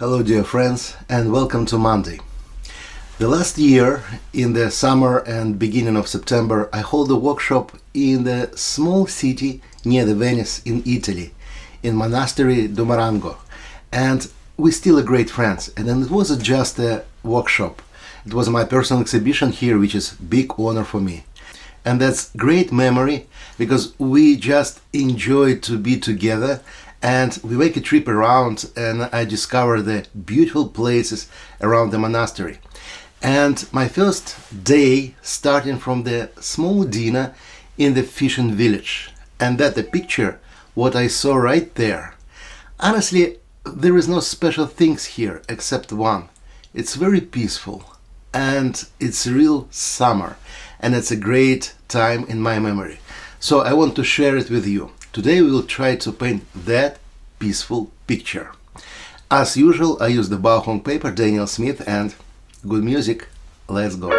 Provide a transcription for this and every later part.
Hello dear friends and welcome to Monday. The last year, in the summer and beginning of September, I hold a workshop in the small city near the Venice in Italy, in Monastero di Marango. And we're still a great friends. And then it wasn't just a workshop. It was my personal exhibition here, which is big honor for me. And that's great memory because we just enjoy to be together and we make a trip around and I discover the beautiful places around the monastery. And my first day starting from the small dinner in the fishing village. And that the picture, what I saw right there. Honestly, there is no special things here except one. It's very peaceful and it's real summer and it's a great time in my memory. So I want to share it with you. Today we will try to paint that peaceful picture. As usual, I use the Baohong paper, Daniel Smith, and good music. Let's go.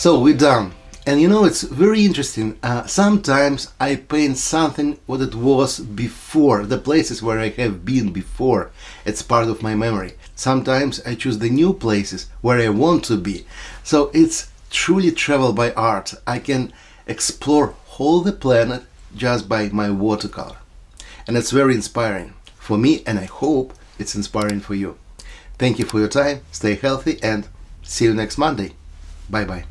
So we're done. And you know, it's very interesting. Sometimes I paint something what it was before, the places where I have been before. It's part of my memory. Sometimes I choose the new places where I want to be. So it's truly travel by art. I can explore whole the planet just by my watercolor. And it's very inspiring for me, and I hope it's inspiring for you. Thank you for your time. Stay healthy and see you next Monday. Bye bye.